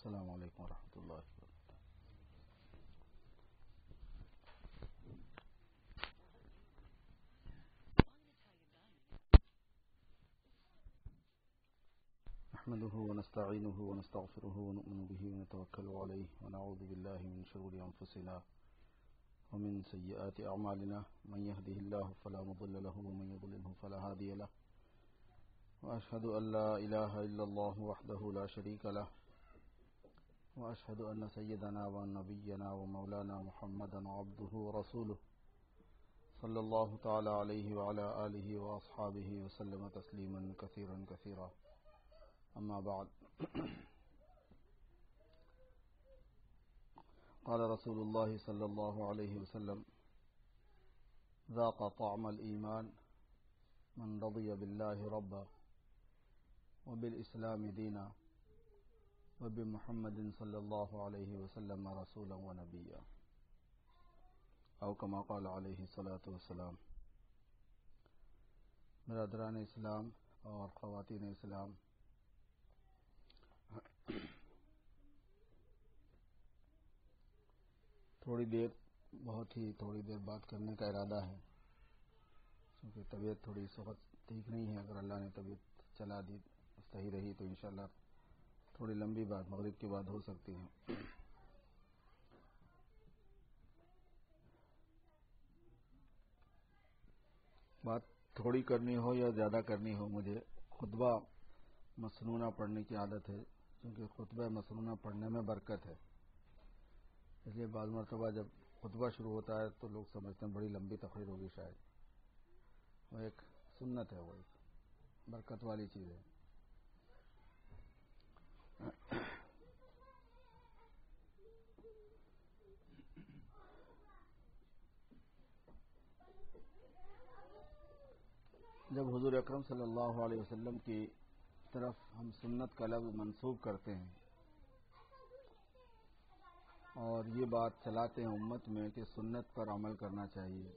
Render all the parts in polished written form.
السلام علیکم ورحمۃ اللہ وبرکاتہ. نحمده ونستعينه ونستغفره ونؤمن به ونتوكل عليه ونعوذ بالله من شرور أنفسنا ومن سيئات أعمالنا من يهده الله فلا مضل له ومن يضلله فلا هادي له وأشهد أن لا إله إلا الله وحده لا شريك له وأشهد أن سيدنا ونبينا ومولانا محمدا عبده ورسوله صلى الله تعالى عليه وعلى آله وأصحابه وسلم تسليما كثيرا كثيرا. أما بعد قال رسول الله صلى الله عليه وسلم ذاق طعم الإيمان من رضي بالله ربا وبالإسلام دينا وبمحمد صلی اللہ علیہ وسلم رسولا ونبیا او کما قال علیہ الصلاۃ والسلام. برادران اسلام اور خواتین اسلام، بہت ہی تھوڑی دیر بات کرنے کا ارادہ ہے، کیونکہ طبیعت تھوڑی اس وقت ٹھیک نہیں ہے. اگر اللہ نے طبیعت چلا دی صحیح رہی تو انشاءاللہ تھوڑی لمبی بات مغرب کے بعد ہو سکتی ہے. بات تھوڑی کرنی ہو یا زیادہ کرنی ہو، مجھے خطبہ مسنونہ پڑھنے کی عادت ہے، کیونکہ خطبہ مسنونہ پڑھنے میں برکت ہے. اس لیے بعض مرتبہ جب خطبہ شروع ہوتا ہے تو لوگ سمجھتے ہیں بڑی لمبی تقریر ہوگی، شاید وہ ایک سنت ہے، وہ ایک برکت والی چیز ہے. جب حضور اکرم صلی اللہ علیہ وسلم کی طرف ہم سنت کا لفظ منسوب کرتے ہیں اور یہ بات چلاتے ہیں امت میں کہ سنت پر عمل کرنا چاہیے،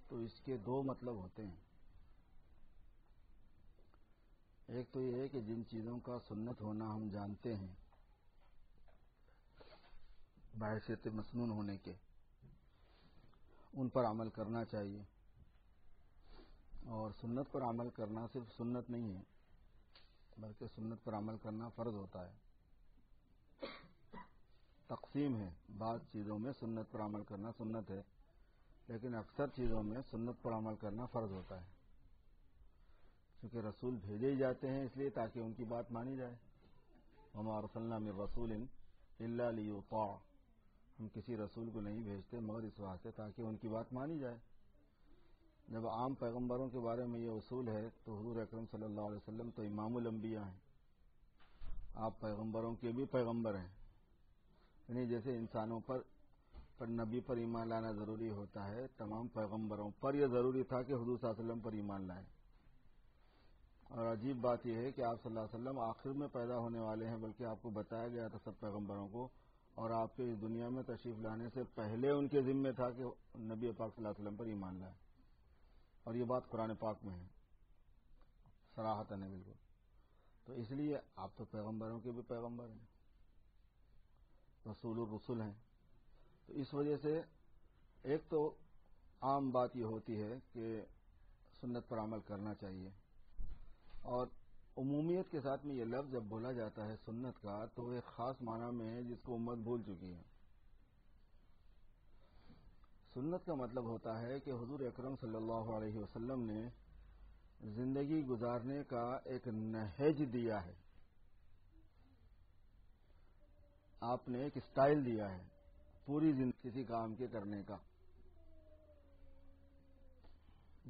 تو اس کے دو مطلب ہوتے ہیں. ایک تو یہ ہے کہ جن چیزوں کا سنت ہونا ہم جانتے ہیں بحیثیت مسنون ہونے کے، ان پر عمل کرنا چاہیے. اور سنت پر عمل کرنا صرف سنت نہیں ہے، بلکہ سنت پر عمل کرنا فرض ہوتا ہے. تقسیم ہے، بعض چیزوں میں سنت پر عمل کرنا سنت ہے، لیکن اکثر چیزوں میں سنت پر عمل کرنا فرض ہوتا ہے، کیونکہ رسول بھیجے ہی جاتے ہیں اس لیے تاکہ ان کی بات مانی جائے. وما ارسلنا من رسول الا لیطاع، ہم کسی رسول کو نہیں بھیجتے مگر اس واسطے تاکہ ان کی بات مانی جائے. جب عام پیغمبروں کے بارے میں یہ اصول ہے تو حضور اکرم صلی اللہ علیہ وسلم تو امام الانبیاء ہیں، آپ پیغمبروں کے بھی پیغمبر ہیں. یعنی جیسے انسانوں پر نبی پر ایمان لانا ضروری ہوتا ہے، تمام پیغمبروں پر یہ ضروری تھا کہ حضور صلی اللہ علیہ وسلم پر ایمان لائیں. اور عجیب بات یہ ہے کہ آپ صلی اللہ علیہ وسلم آخر میں پیدا ہونے والے ہیں، بلکہ آپ کو بتایا گیا تھا سب پیغمبروں کو، اور آپ کے اس دنیا میں تشریف لانے سے پہلے ان کے ذمہ تھا کہ نبی پاک صلی اللہ علیہ وسلم پر ایمان لائیں. اور یہ بات قرآن پاک میں ہے، صراحتاً ہے بالکل. تو اس لیے آپ تو پیغمبروں کے بھی پیغمبر ہیں، رسول الرسل ہیں. تو اس وجہ سے ایک تو عام بات یہ ہوتی ہے کہ سنت پر عمل کرنا چاہیے، اور عمومیت کے ساتھ میں یہ لفظ جب بولا جاتا ہے سنت کا تو ایک خاص معنی میں ہے جس کو امت بھول چکی ہے. سنت کا مطلب ہوتا ہے کہ حضور اکرم صلی اللہ علیہ وسلم نے زندگی گزارنے کا ایک نہج دیا ہے، آپ نے ایک سٹائل دیا ہے پوری زندگی کسی کام کے کرنے کا.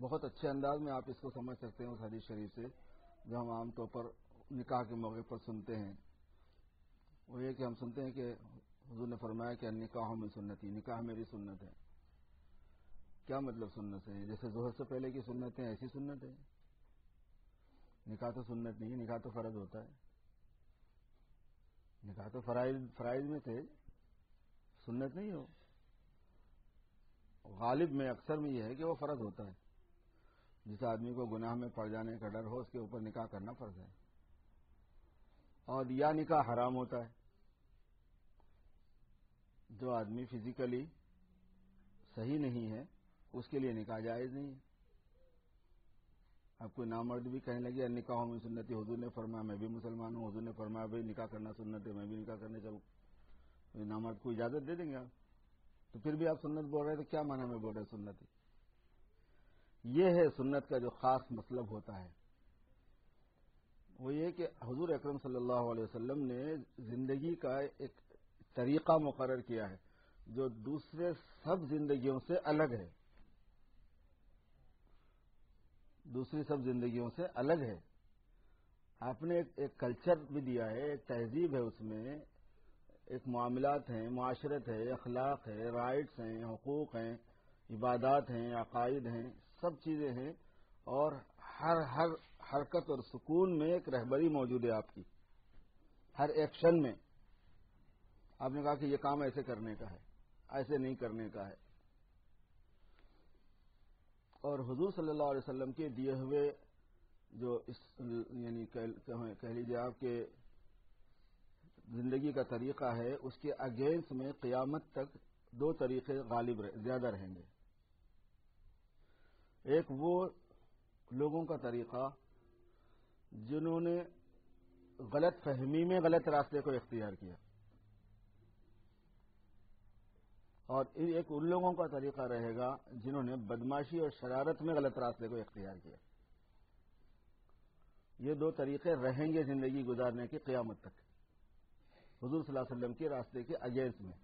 بہت اچھے انداز میں آپ اس کو سمجھ سکتے ہیں اس حدیث شریف سے جو ہم عام طور پر نکاح کے موقع پر سنتے ہیں. وہ یہ کہ ہم سنتے ہیں کہ حضور نے فرمایا کہ نکاح من سنتی، نکاح میری سنت ہے. کیا مطلب سنت ہے؟ جیسے ظہر سے پہلے کی سنت ہے ایسی سنت ہے. نکاح تو سنت نہیں ہے، نکاح تو فرض ہوتا ہے. نکاح تو فرائض میں تھے، سنت نہیں ہو. غالب میں اکثر میں یہ ہے کہ وہ فرض ہوتا ہے. جس آدمی کو گناہ میں پڑ جانے کا ڈر ہو اس کے اوپر نکاح کرنا فرض ہے، اور یا نکاح حرام ہوتا ہے. جو آدمی فزیکلی صحیح نہیں ہے اس کے لیے نکاح جائز نہیں ہے. اب کوئی نامرد بھی کہنے لگے نکاحوں میں سنتی، حضور نے فرمایا میں بھی مسلمان ہوں، حضور نے فرمایا بھائی نکاح کرنا سنت ہے، میں بھی نکاح کرنے چلوں، تو نامرد کو اجازت دے دیں گے آپ؟ تو پھر بھی آپ سنت بول رہے ہیں تو کیا معنی میں بول رہے ہیں سنت؟ یہ ہے سنت کا جو خاص مطلب ہوتا ہے، وہ یہ کہ حضور اکرم صلی اللہ علیہ وسلم نے زندگی کا ایک طریقہ مقرر کیا ہے جو دوسرے سب زندگیوں سے الگ ہے، دوسری سب زندگیوں سے الگ ہے. آپ نے ایک کلچر بھی دیا ہے، ایک تہذیب ہے، اس میں ایک معاملات ہیں، معاشرت ہے، اخلاق ہے، رائٹس ہیں، حقوق ہیں، عبادات ہیں، عقائد ہیں، سب چیزیں ہیں، اور ہر حرکت اور سکون میں ایک رہبری موجود ہے آپ کی. ہر ایکشن میں آپ نے کہا کہ یہ کام ایسے کرنے کا ہے، ایسے نہیں کرنے کا ہے. اور حضور صلی اللہ علیہ وسلم کے دیے ہوئے جو یعنی کہہ لیجیے آپ کے زندگی کا طریقہ ہے، اس کے اگینسٹ میں قیامت تک دو طریقے غالب زیادہ رہیں گے. ایک وہ لوگوں کا طریقہ جنہوں نے غلط فہمی میں غلط راستے کو اختیار کیا، اور ایک ان لوگوں کا طریقہ رہے گا جنہوں نے بدماشی اور شرارت میں غلط راستے کو اختیار کیا. یہ دو طریقے رہیں گے زندگی گزارنے کی قیامت تک حضور صلی اللہ علیہ وسلم کے راستے کے اگینسٹ میں.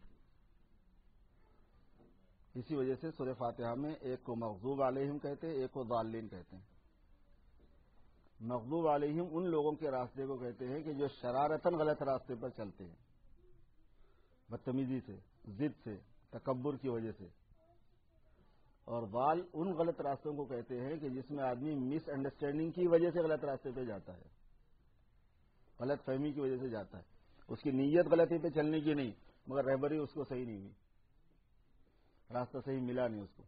اسی وجہ سے سورہ فاتحہ میں ایک کو مغضوب علیہم کہتے ہیں، ایک کو ضالین کہتے ہیں. مغضوب علیہم ان لوگوں کے راستے کو کہتے ہیں کہ جو شرارتاً غلط راستے پر چلتے ہیں، بدتمیزی سے، ضد سے، تکبر کی وجہ سے. اور ضال ان غلط راستوں کو کہتے ہیں کہ جس میں آدمی مس انڈرسٹینڈنگ کی وجہ سے غلط راستے پہ جاتا ہے، غلط فہمی کی وجہ سے جاتا ہے. اس کی نیت غلطی پہ چلنے کی نہیں، مگر رہبری اس کو صحیح نہیں ہوئی، راستہ صحیح ملا نہیں اس کو.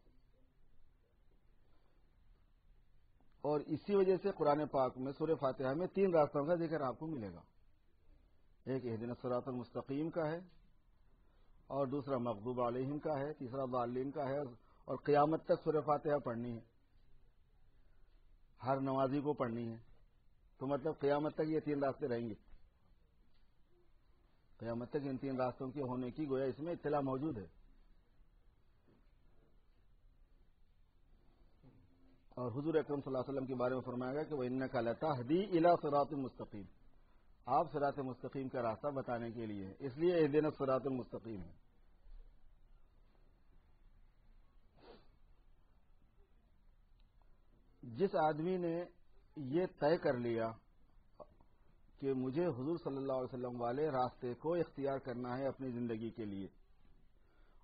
اور اسی وجہ سے قرآن پاک میں سورہ فاتحہ میں تین راستوں کا ذکر آپ کو ملے گا. ایک اہدنا الصراط المستقیم کا ہے، اور دوسرا مغضوب علیہم کا ہے، تیسرا ضالین کا ہے. اور قیامت تک سورہ فاتحہ پڑھنی ہے، ہر نمازی کو پڑھنی ہے. تو مطلب قیامت تک یہ تین راستے رہیں گے. قیامت تک ان تین راستوں کے ہونے کی گویا اس میں اطلاع موجود ہے. اور حضور اکرم صلی اللہ علیہ وسلم کے بارے میں فرمایا گیا کہ وَإِنَّكَ لَتَهْدِي إِلَىٰ صِرَاطٍ مُسْتَقِيمٍ، آپ صراط مستقیم کا راستہ بتانے کے لیے، اس لیے اہدنا الصراط المستقیم ہے. جس آدمی نے یہ طے کر لیا کہ مجھے حضور صلی اللہ علیہ وسلم والے راستے کو اختیار کرنا ہے اپنی زندگی کے لیے،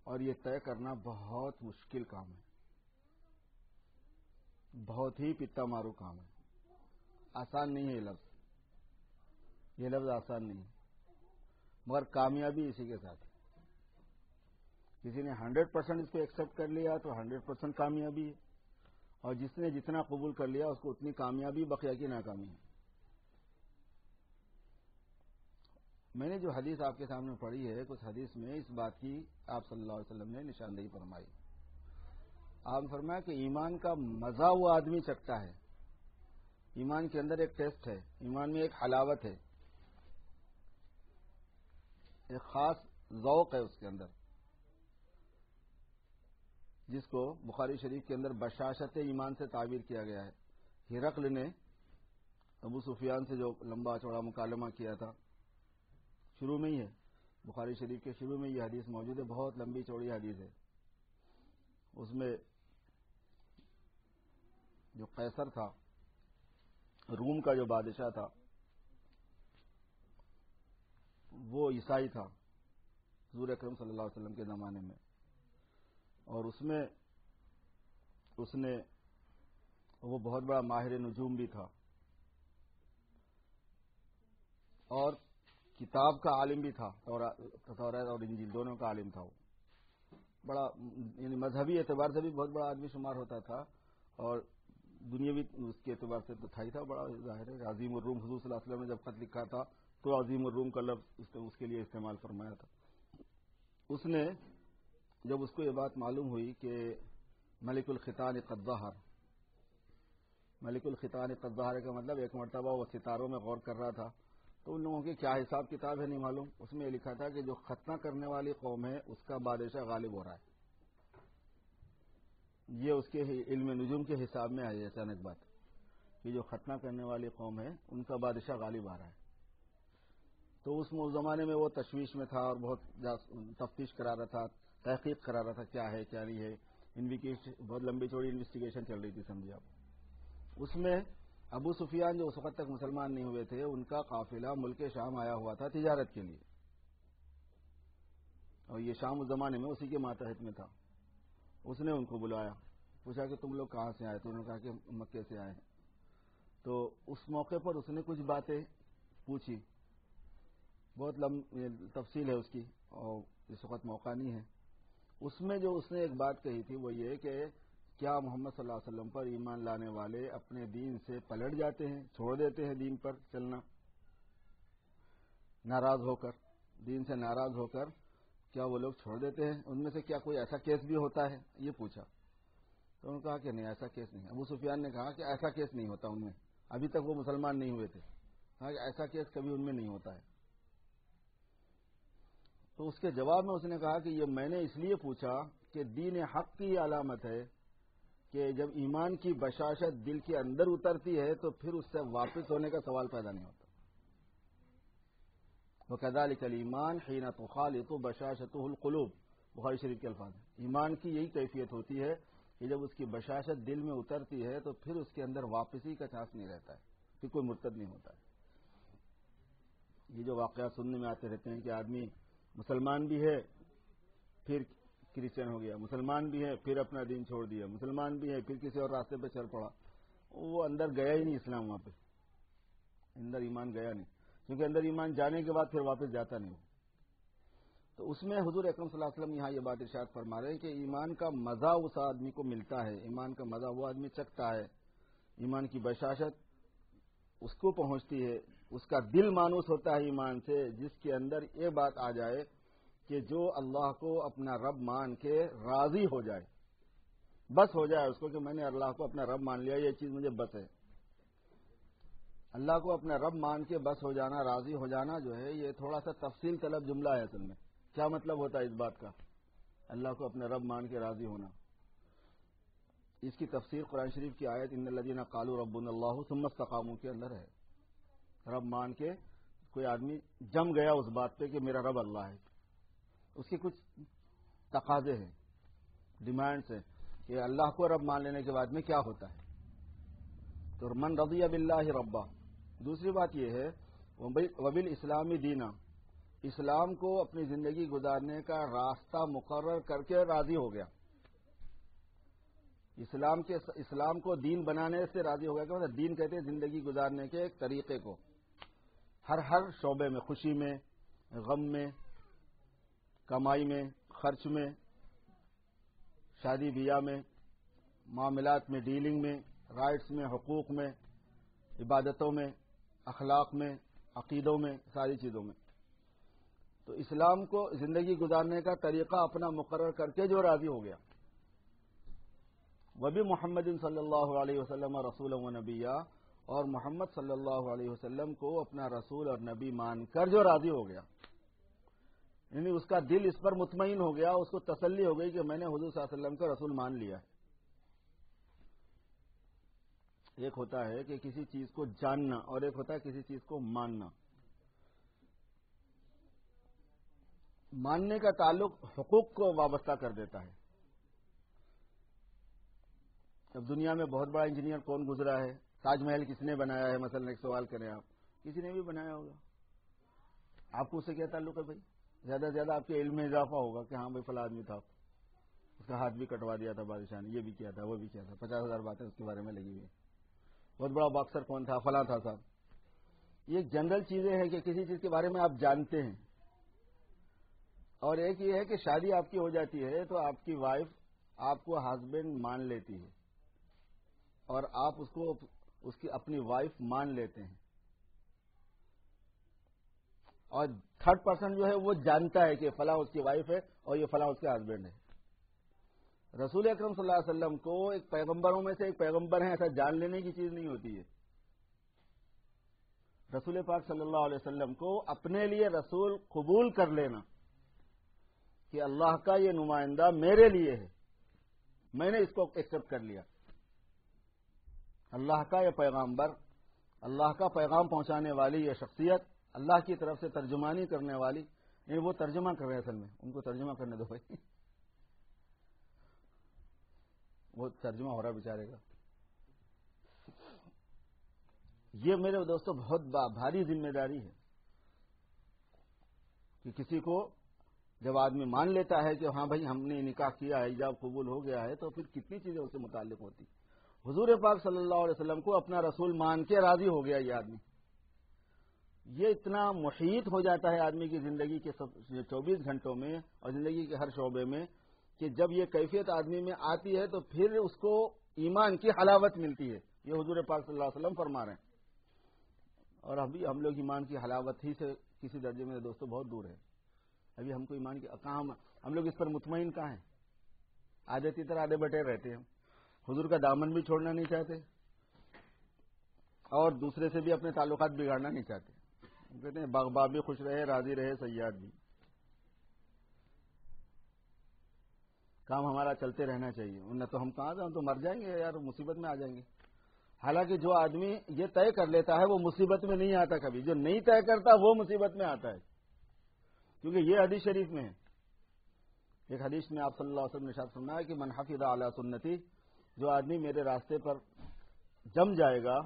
اور یہ طے کرنا بہت مشکل کام ہے، بہت ہی پتا مارو کام ہے، آسان نہیں ہے. یہ لفظ آسان نہیں ہے، مگر کامیابی اسی کے ساتھ ہے. کسی نے 100% اس کو ایکسپٹ کر لیا تو 100% کامیابی ہے، اور جس نے جتنا قبول کر لیا اس کو اتنی کامیابی، بقیہ کی ناکامی ہے. میں نے جو حدیث آپ کے سامنے پڑھی ہے، کچھ حدیث میں اس بات کی آپ صلی اللہ علیہ وسلم نے نشاندہی فرمائی. آپ نے فرمایا کہ ایمان کا مزہ وہ آدمی چکھتا ہے. ایمان کے اندر ایک ٹیسٹ ہے، ایمان میں ایک حلاوت ہے، ایک خاص ذوق ہے اس کے اندر، جس کو بخاری شریف کے اندر بشاشت ایمان سے تعبیر کیا گیا ہے. ہرقل نے ابو سفیان سے جو لمبا چوڑا مکالمہ کیا تھا، شروع میں ہی ہے، بخاری شریف کے شروع میں یہ حدیث موجود ہے، بہت لمبی چوڑی حدیث ہے. اس میں جو قیصر تھا، روم کا جو بادشاہ تھا، وہ عیسائی تھا حضور اکرم صلی اللہ علیہ وسلم کے زمانے میں. اور اس نے وہ بہت بڑا ماہر نجوم بھی تھا، اور کتاب کا عالم بھی تھا، تورات اور انجیل دونوں کا عالم تھا. وہ بڑا یعنی مذہبی اعتبار سے بھی بہت بڑا آدمی شمار ہوتا تھا، اور دنیاوی اس کے اعتبار سے تو تھا ہی تھا بڑا ظاہر ہے. عظیم الروم حضور صلی اللہ علیہ وسلم نے جب خط لکھا تھا تو عظیم الروم کا لفظ اس کے لیے استعمال فرمایا تھا. اس نے جب اس کو یہ بات معلوم ہوئی کہ ملک الختان قد ظہر، ملک الختان قد ظہر کا مطلب ایک مرتبہ وہ ستاروں میں غور کر رہا تھا تو ان لوگوں کی کیا حساب کتاب ہے نہیں معلوم. اس میں یہ لکھا تھا کہ جو ختنہ کرنے والی قوم ہے اس کا بادشاہ غالب ہو رہا ہے. یہ اس کے علم نجوم کے حساب میں آئی اچانک بات کہ جو ختنہ کرنے والی قوم ہے ان کا بادشاہ غالب آ رہا ہے. تو اس زمانے میں وہ تشویش میں تھا اور بہت تفتیش کرا رہا تھا، تحقیق کرا رہا تھا کیا ہے کیا نہیں ہے. بہت لمبی چوڑی انویسٹیگیشن چل رہی تھی سمجھے آپ. اس میں ابو سفیان جو اس وقت تک مسلمان نہیں ہوئے تھے ان کا قافلہ ملک شام آیا ہوا تھا تجارت کے لیے، اور یہ شام اس زمانے میں اسی کے ماتحت میں تھا. اس نے ان کو بلایا، پوچھا کہ تم لوگ کہاں سے آئے؟ تو انہوں نے کہا کہ مکے سے آئے ہیں. تو اس موقع پر اس نے کچھ باتیں پوچھی، بہت تفصیل ہے اس کی اور اس وقت موقع نہیں ہے. اس میں جو اس نے ایک بات کہی تھی وہ یہ کہ کیا محمد صلی اللہ علیہ وسلم پر ایمان لانے والے اپنے دین سے پلٹ جاتے ہیں، چھوڑ دیتے ہیں دین پر چلنا ناراض ہو کر، دین سے ناراض ہو کر کیا وہ لوگ چھوڑ دیتے ہیں؟ ان میں سے کیا کوئی ایسا کیس بھی ہوتا ہے؟ یہ پوچھا. تو انہوں نے کہا کہ نہیں ایسا کیس نہیں. ابو سفیان نے کہا کہ ایسا کیس نہیں ہوتا ان میں، ابھی تک وہ مسلمان نہیں ہوئے تھے. کہا کہ ایسا کیس کبھی ان میں نہیں ہوتا ہے. تو اس کے جواب میں اس نے کہا کہ یہ میں نے اس لیے پوچھا کہ دین حق کی علامت ہے کہ جب ایمان کی بشاشت دل کے اندر اترتی ہے تو پھر اس سے واپس ہونے کا سوال پیدا نہیں ہوتا. وَكَذَلِكَ الْإِيمَانُ حِينَ تُخَالِطُ بَشَاشَتُهُ الْقُلُوبُ، بخاری شریف کے الفاظ ہیں. ایمان کی یہی کیفیت ہوتی ہے کہ جب اس کی بشاشت دل میں اترتی ہے تو پھر اس کے اندر واپسی کا چانس نہیں رہتا ہے، پھر کوئی مرتد نہیں ہوتا ہے. یہ جو واقعات سننے میں آتے رہتے ہیں کہ آدمی مسلمان بھی ہے پھر کرسچن ہو گیا، مسلمان بھی ہے پھر اپنا دین چھوڑ دیا، مسلمان بھی ہے پھر کسی اور راستے پہ چل پڑا، وہ اندر گیا ہی نہیں اسلام، وہاں پہ اندر ایمان گیا نہیں، کیونکہ اندر ایمان جانے کے بعد پھر واپس جاتا نہیں. تو اس میں حضور اکرم صلی اللہ علیہ وسلم یہاں یہ بات ارشاد فرما رہے ہیں کہ ایمان کا مزہ اس آدمی کو ملتا ہے، ایمان کا مزہ وہ آدمی چکھتا ہے، ایمان کی بشاشت اس کو پہنچتی ہے، اس کا دل مانوس ہوتا ہے ایمان سے، جس کے اندر یہ بات آ جائے کہ جو اللہ کو اپنا رب مان کے راضی ہو جائے، بس ہو جائے اس کو کہ میں نے اللہ کو اپنا رب مان لیا، یہ چیز مجھے بس ہے. اللہ کو اپنا رب مان کے بس ہو جانا، راضی ہو جانا جو ہے یہ تھوڑا سا تفصیل طلب جملہ ہے. اصل میں کیا مطلب ہوتا ہے اس بات کا؟ اللہ کو اپنا رب مان کے راضی ہونا. اس کی تفسیر قرآن شریف کی آیت ان الذین قالوا ربنا اللہ ثم استقاموا کے اندر ہے. رب مان کے کوئی آدمی جم گیا اس بات پہ کہ میرا رب اللہ ہے، اس کے کچھ تقاضے ہیں، ڈیمانڈس ہیں کہ اللہ کو رب مان لینے کے بعد میں کیا ہوتا ہے. تو من رضی باللہ ربا. دوسری بات یہ ہے وبالاسلام دینا، اسلام کو اپنی زندگی گزارنے کا راستہ مقرر کر کے راضی ہو گیا. اسلام کو دین بنانے سے راضی ہو گیا کہ مطلب دین کہتے ہیں زندگی گزارنے کے ایک طریقے کو، ہر شعبے میں، خوشی میں، غم میں، کمائی میں، خرچ میں، شادی بیاہ میں، معاملات میں، ڈیلنگ میں، رائٹس میں، حقوق میں، عبادتوں میں، اخلاق میں، عقیدوں میں، ساری چیزوں میں. تو اسلام کو زندگی گزارنے کا طریقہ اپنا مقرر کر کے جو راضی ہو گیا. وبی محمد صلی اللہ علیہ وسلم رسول و نبیہ، اور محمد صلی اللہ علیہ وسلم کو اپنا رسول اور نبی مان کر جو راضی ہو گیا، یعنی اس کا دل اس پر مطمئن ہو گیا، اس کو تسلی ہو گئی کہ میں نے حضور صلی اللہ علیہ وسلم کا رسول مان لیا ہے. ایک ہوتا ہے کہ کسی چیز کو جاننا اور ایک ہوتا ہے کسی چیز کو ماننا. ماننے کا تعلق حقوق کو وابستہ کر دیتا ہے. اب دنیا میں بہت بڑا انجینئر کون گزرا ہے؟ تاج محل کس نے بنایا ہے؟ مثلا ایک سوال کریں آپ، کسی نے بھی بنایا ہوگا. آپ کو اس سے کیا تعلق ہے بھائی؟ زیادہ سے زیادہ آپ کے علم میں اضافہ ہوگا کہ ہاں بھائی فلاں آدمی تھا، اس کا ہاتھ بھی کٹوا دیا تھا بادشاہ نے، یہ بھی کیا تھا، وہ بھی کیا تھا، 50,000 باتیں اس کے بارے میں لگی ہوئی ہیں. بہت بڑا باکسر کون تھا؟ فلاں تھا صاحب. یہ جنرل چیزیں ہیں کہ کسی چیز کے بارے میں آپ جانتے ہیں. اور ایک یہ ہے کہ شادی آپ کی ہو جاتی ہے تو آپ کی وائف آپ کو ہسبینڈ مان لیتی ہے. اور آپ اس کی اپنی وائف مان لیتے ہیں، اور تھرڈ پرسن جو ہے وہ جانتا ہے کہ فلاں اس کی وائف ہے اور یہ فلاں اس کے ہسبینڈ ہے. رسول اکرم صلی اللہ علیہ وسلم کو ایک پیغمبروں میں سے ایک پیغمبر ہیں ایسا جان لینے کی چیز نہیں ہوتی ہے. رسول پاک صلی اللہ علیہ وسلم کو اپنے لیے رسول قبول کر لینا کہ اللہ کا یہ نمائندہ میرے لیے ہے، میں نے اس کو ایکسپٹ کر لیا، اللہ کا یہ پیغمبر، اللہ کا پیغام پہنچانے والی یہ شخصیت، اللہ کی طرف سے ترجمانی کرنے والی. نہیں، وہ ترجمہ کر رہے ہیں اصل میں، ان کو ترجمہ کرنے دو بھائی، وہ ترجمہ ہو رہا بیچارے کا. یہ میرے دوستوں بہت بھاری ذمہ داری ہے کہ کسی کو جب آدمی مان لیتا ہے کہ ہاں بھائی ہم نے نکاح کیا ہے، ایجاب قبول ہو گیا ہے، تو پھر کتنی چیزیں اس سے متعلق ہوتی. حضور پاک صلی اللہ علیہ وسلم کو اپنا رسول مان کے راضی ہو گیا یہ آدمی. یہ اتنا محیط ہو جاتا ہے آدمی کی زندگی کے 24 گھنٹوں میں اور زندگی کے ہر شعبے میں کہ جب یہ کیفیت آدمی میں آتی ہے تو پھر اس کو ایمان کی حلاوت ملتی ہے. یہ حضور پاک صلی اللہ علیہ وسلم فرما رہے ہیں. اور ابھی ہم لوگ ایمان کی حلاوت ہی سے کسی درجے میں دوستوں بہت دور ہے. ابھی ہم کو ایمان کی کہاں، ہم لوگ اس پر مطمئن کہاں ہیں؟ آدھے تیتر آدھے بٹے رہتے ہیں. حضور کا دامن بھی چھوڑنا نہیں چاہتے اور دوسرے سے بھی اپنے تعلقات بگاڑنا نہیں چاہتے. کہتے ہیں باغباب بھی خوش رہے، راضی رہے صیاد بھی. کام ہمارا چلتے رہنا چاہیے، نہ تو ہم کہاں جائیں، تو مر جائیں گے یار، مصیبت میں آ جائیں گے. حالانکہ جو آدمی یہ طے کر لیتا ہے وہ مصیبت میں نہیں آتا کبھی، جو نہیں طے کرتا وہ مصیبت میں آتا ہے. کیونکہ یہ حدیث شریف میں ہے. ایک حدیث میں آپ صلی اللہ علیہ وسلم نے ارشاد فرمایا کہ من حفظ علی سنتی، جو آدمی میرے راستے پر جم جائے گا،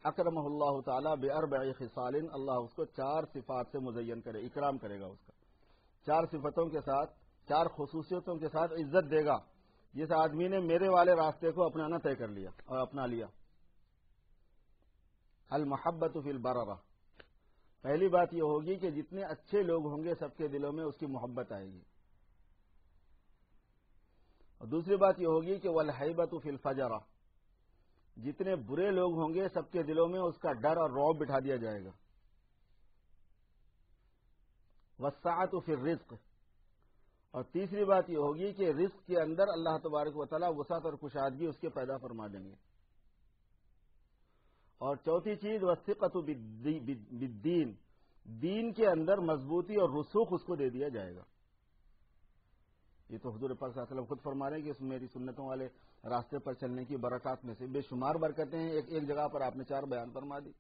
اکرمہ اللہ تعالیٰ باربع خصال، اللہ اس کو 4 صفات سے مزین کرے، اکرام کرے گا. اس کا 4 صفتوں کے ساتھ، 4 خصوصیتوں کے ساتھ عزت دے گا جس آدمی نے میرے والے راستے کو اپنانا طے کر لیا اور اپنا لیا. المحبت فی البررہ، پہلی بات یہ ہوگی کہ جتنے اچھے لوگ ہوں گے سب کے دلوں میں اس کی محبت آئے گی. اور دوسری بات یہ ہوگی کہ والہیبۃ فی الفجرہ، جتنے برے لوگ ہوں گے سب کے دلوں میں اس کا ڈر اور رعب بٹھا دیا جائے گا. والسعۃ فی الرزق، اور تیسری بات یہ ہوگی کہ رزق کے اندر اللہ تبارک و تعالیٰ وسعت اور کشادگی اس کے پیدا فرما دیں گے. اور چوتھی چیز والثقۃ بالدین، دین کے اندر مضبوطی اور رسوخ اس کو دے دیا جائے گا. یہ تو حضور پاک صلی اللہ علیہ وسلم خود فرما رہے ہیں کہ اس میری سنتوں والے راستے پر چلنے کی برکات میں سے بے شمار برکتیں ہیں. ایک جگہ پر آپ نے 4 بیان فرما دی.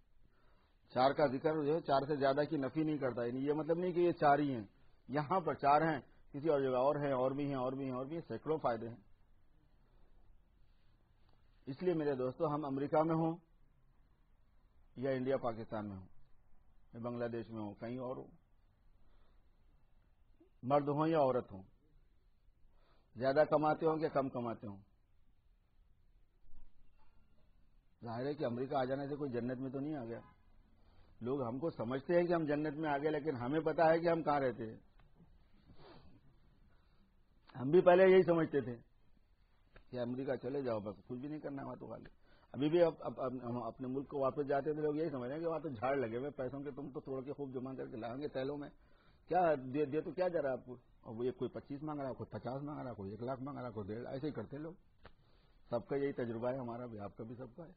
4 کا ذکر جو ہے 4 سے زیادہ کی نفی نہیں کرتا، یعنی یہ مطلب نہیں کہ یہ 4 ہی ہیں، یہاں پر 4 ہیں، کسی اور جگہ اور ہیں، اور بھی ہیں، اور بھی ہیں، اور بھی ہیں، سینکڑوں فائدے ہیں. اس لیے میرے دوستو، ہم امریکہ میں ہوں یا انڈیا پاکستان میں ہوں یا بنگلہ دیش میں ہوں، کہیں اور ہوں، مرد ہوں یا عورت ہوں، زیادہ کماتے ہوں کہ کم کماتے ہوں، ظاہر ہے کہ امریکہ آ جانے سے کوئی جنت میں تو نہیں آ گیا. لوگ ہم کو سمجھتے ہیں کہ ہم جنت میں آ گئے، لیکن ہمیں پتا ہے کہ ہم کہاں رہتے ہیں. ہم بھی پہلے یہی سمجھتے تھے کہ امریکہ چلے جاؤ بس، کچھ بھی نہیں کرنا وہاں تو خالی. ابھی بھی اپنے ملک کو واپس جاتے تھے لوگ یہی سمجھ رہے ہیں کہ وہاں تو جھاڑ لگے ہوئے پیسوں کے، تم تو توڑ کے خوب جمع کر کے لائیں گے تیلوں میں. کیا دے تو کیا جا رہا ہے آپ کو؟ اور وہ کوئی 25 مانگ رہا، کوئی 50 مانگ رہا، کوئی 1 لاکھ مانگ رہا، کوئی 1.5، ایسے ہی کرتے لوگ. سب کا یہی تجربہ ہے، ہمارا بھی، آپ کا بھی، سب کا ہے.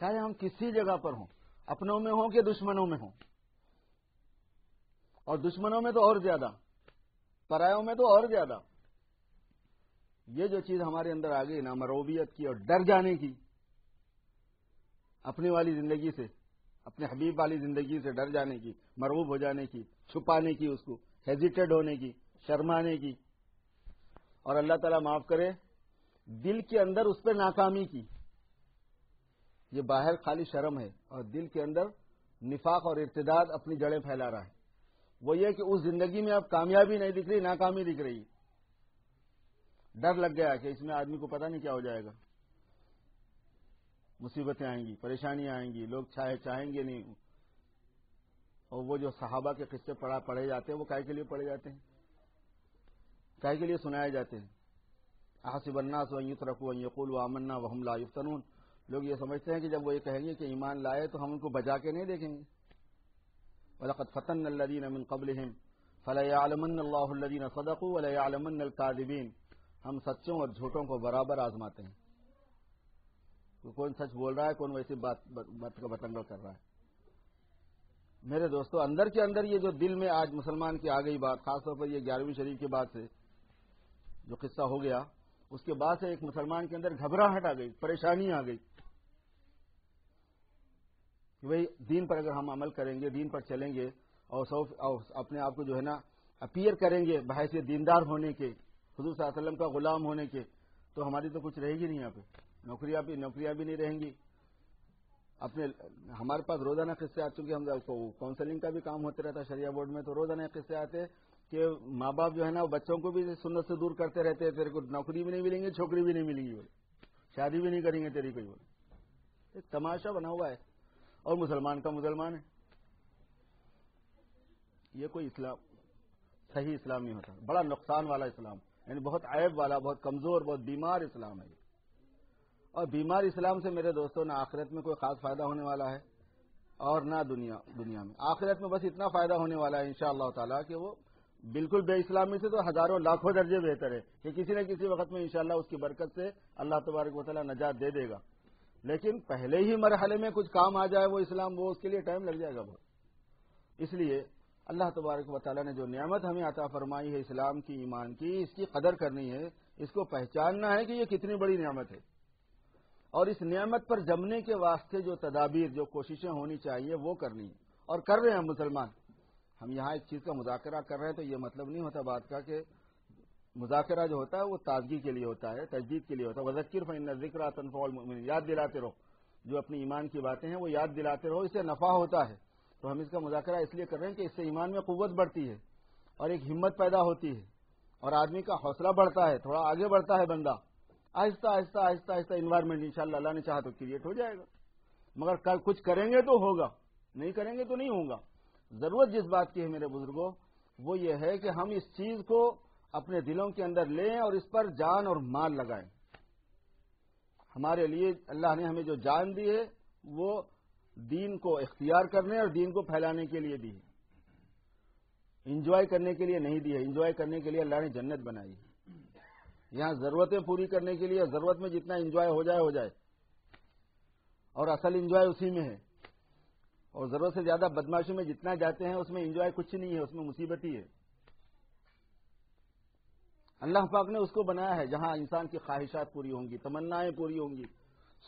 چاہے ہم کسی جگہ پر ہوں، اپنوں میں ہوں کہ دشمنوں میں ہوں، اور دشمنوں میں تو اور زیادہ، پرایوں میں تو اور زیادہ. یہ جو چیز ہمارے اندر آ گئی نا، مروبیت کی اور ڈر جانے کی، اپنی والی زندگی سے، اپنے حبیب والی زندگی سے ڈر جانے کی، مرعوب ہو جانے کی، چھپانے کی، اس کو ہیزیٹیڈ ہونے کی، شرمانے کی، اور اللہ تعالیٰ معاف کرے دل کے اندر اس پہ ناکامی کی. یہ باہر خالی شرم ہے اور دل کے اندر نفاق اور ارتداد اپنی جڑیں پھیلا رہا ہے. وہ یہ کہ اس زندگی میں اب کامیابی نہیں دکھ رہی، ناکامی دکھ رہی. ڈر لگ گیا کہ اس میں آدمی کو پتہ نہیں کیا ہو جائے گا، مصیبتیں آئیں گی، پریشانیاں آئیں گی، لوگ چاہیں گے نہیں. اور وہ جو صحابہ کے قصے پڑھے جاتے ہیں وہ کائے کے لیے پڑھے جاتے ہیں، کائے کے لیے سنائے جاتے ہیں. احسب الناس ان یترکوا ان یقولوا آمنا وهم لا یفتنون، لوگ یہ سمجھتے ہیں کہ جب وہ یہ کہیں گے کہ ایمان لائے تو ہم ان کو بجا کے نہیں دیکھیں گے. وَلَقَدْ فَتَنَّا الَّذِينَ مِن قَبْلِهِمْ فَلَيَعْلَمَنَّ اللَّهُ الَّذِينَ صَدَقُوا وَلَيَعْلَمَنَّ الْكَاذِبِينَ. ہم سچوں اور جھوٹوں کو برابر آزماتے ہیں. کون سچ بول رہا ہے، کون ویسی بات کا بتنگڑ کر رہا ہے. میرے دوستو، اندر کے اندر یہ جو دل میں آج مسلمان کی آ گئی بات، خاص طور پر یہ 11ویں شریف کے بعد سے جو قصہ ہو گیا، اس کے بعد سے ایک مسلمان کے اندر گھبراہٹ آ گئی، پریشانی آ گئی کہ بھئی دین پر اگر ہم عمل کریں گے، دین پر چلیں گے اور اپنے آپ کو جو ہے نا اپیئر کریں گے بحیثیت دیندار ہونے کے، حضور صلی اللہ علیہ وسلم کا غلام ہونے کے، تو ہماری تو کچھ رہے گی نہیں. یہاں پہ نوکریاں بھی نہیں رہیں گی. ہمارے پاس روزانہ قصے آ چکے، ہم کاؤنسلنگ کا بھی کام ہوتے رہتا شریعہ بورڈ میں، تو روزانہ قصے آتے کہ ماں باپ جو ہے نا بچوں کو بھی سنت سے دور کرتے رہتے ہیں. تیرے کو نوکری بھی نہیں ملیں گی، چھوکری بھی نہیں ملیں گی، بولے شادی بھی نہیں کریں گے تیری کوئی. بولے ایک تماشا بنا ہوا ہے، اور مسلمان کا مسلمان ہے. یہ کوئی اسلام، صحیح اسلام نہیں ہوتا، بڑا نقصان والا اسلام، یعنی بہت عیب والا، بہت کمزور، بہت بیمار اسلام ہے. اور بیمار اسلام سے میرے دوستوں نہ آخرت میں کوئی خاص فائدہ ہونے والا ہے اور نہ دنیا میں. آخرت میں بس اتنا فائدہ ہونے والا ہے انشاءاللہ تعالیٰ کہ وہ بالکل بے اسلامی سے تو ہزاروں لاکھوں درجے بہتر ہے کہ کسی نہ کسی وقت میں انشاءاللہ اس کی برکت سے اللہ تبارک و تعالیٰ نجات دے دے گا. لیکن پہلے ہی مرحلے میں کچھ کام آ جائے وہ اسلام، وہ اس کے لیے ٹائم لگ جائے گا بہت. اس لیے اللہ تبارک و تعالیٰ نے جو نعمت ہمیں عطا فرمائی ہے اسلام کی، ایمان کی، اس کی قدر کرنی ہے، اس کو پہچاننا ہے کہ یہ کتنی بڑی نعمت ہے. اور اس نعمت پر جمنے کے واسطے جو تدابیر، جو کوششیں ہونی چاہیے وہ کرنی ہے، اور کر رہے ہیں ہم مسلمان. ہم یہاں ایک چیز کا مذاکرہ کر رہے ہیں تو یہ مطلب نہیں ہوتا بات کا کہ مذاکرہ جو ہوتا ہے وہ تازگی کے لیے ہوتا ہے، تجدید کے لیے ہوتا ہے. وذکر فإن الذکریٰ تنفع المؤمنین، یاد دلاتے رہو، جو اپنی ایمان کی باتیں ہیں وہ یاد دلاتے رہو، اس سے نفع ہوتا ہے. تو ہم اس کا مذاکرہ اس لیے کر رہے ہیں کہ اس سے ایمان میں قوت بڑھتی ہے اور ایک ہمت پیدا ہوتی ہے اور آدمی کا حوصلہ بڑھتا ہے، تھوڑا آگے بڑھتا ہے بندہ. آہستہ آہستہ آہستہ آہستہ انوائرمنٹ انشاءاللہ اللہ نے چاہا تو کریٹ ہو جائے گا. مگر کچھ کریں گے تو ہوگا، نہیں کریں گے تو نہیں ہوگا. ضرورت جس بات کی ہے میرے بزرگوں وہ یہ ہے کہ ہم اس چیز کو اپنے دلوں کے اندر لیں اور اس پر جان اور مال لگائیں. ہمارے لیے اللہ نے ہمیں جو جان دی ہے وہ دین کو اختیار کرنے اور دین کو پھیلانے کے لیے دی ہے، انجوائے کرنے کے لیے نہیں دی ہے. انجوائے کرنے کے لیے اللہ نے جنت بنائی ہے. یہاں ضرورتیں پوری کرنے کے لیے ضرورت میں جتنا انجوائے ہو جائے اور اصل انجوائے اسی میں ہے. اور ضرورت سے زیادہ بدماشی میں جتنا جاتے ہیں اس میں انجوائے کچھ نہیں ہے، اس میں مصیبت ہی ہے. اللہ پاک نے اس کو بنایا ہے جہاں انسان کی خواہشات پوری ہوں گی، تمنائیں پوری ہوں گی.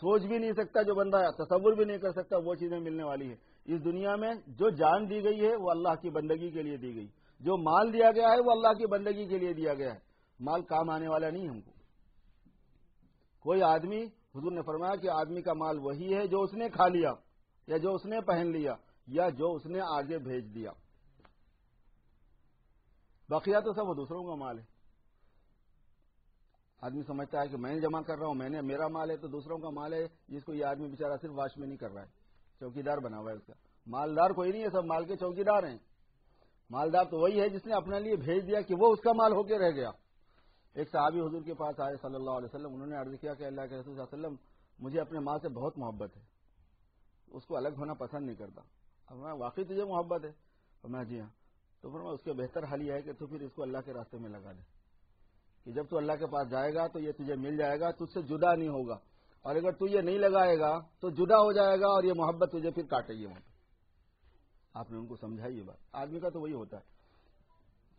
سوچ بھی نہیں سکتا جو بندہ، تصور بھی نہیں کر سکتا وہ چیزیں ملنے والی ہے. اس دنیا میں جو جان دی گئی ہے وہ اللہ کی بندگی کے لیے دی گئی، جو مال دیا گیا ہے وہ اللہ کی بندگی کے لیے دیا گیا ہے. مال کام آنے والا نہیں ہم کو. کوئی آدمی، حضور نے فرمایا کہ آدمی کا مال وہی ہے جو اس نے کھا لیا یا جو اس نے پہن لیا یا جو اس نے آگے بھیج دیا. بقیہ تو سب وہ دوسروں کا مال ہے. آدمی سمجھتا ہے کہ میں جمع کر رہا ہوں، میرا مال ہے، تو دوسروں کا مال ہے جس کو یہ آدمی بیچارہ صرف واش میں نہیں کر رہا ہے، چوکیدار بنا ہوا ہے. اس کا مالدار کوئی نہیں ہے، سب مال کے چوکیدار ہیں. مالدار تو وہی ہے جس نے اپنے لیے بھیج دیا کہ وہ اس کا مال ہو کے رہ گیا. ایک صحابی حضور کے پاس آئے صلی اللہ علیہ وسلم، انہوں نے عرض کیا کہ اللہ کے رسول صلی اللہ علیہ وسلم مجھے اپنے ماں سے بہت محبت ہے، اس کو الگ ہونا پسند نہیں کرتا. اب میں واقعی تجھے محبت ہے؟ میں جی ہاں. تو پھر اس کے بہتر حل یہ ہے کہ تو پھر اس کو اللہ کے راستے میں لگا دے کہ جب تو اللہ کے پاس جائے گا تو یہ تجھے مل جائے گا، تجھ سے جدا نہیں ہوگا. اور اگر تو یہ نہیں لگائے گا تو جدا ہو جائے گا اور یہ محبت تجھے پھر کاٹے گی. وہاں آپ نے ان کو سمجھائی یہ بات. آدمی کا تو وہی ہوتا ہے.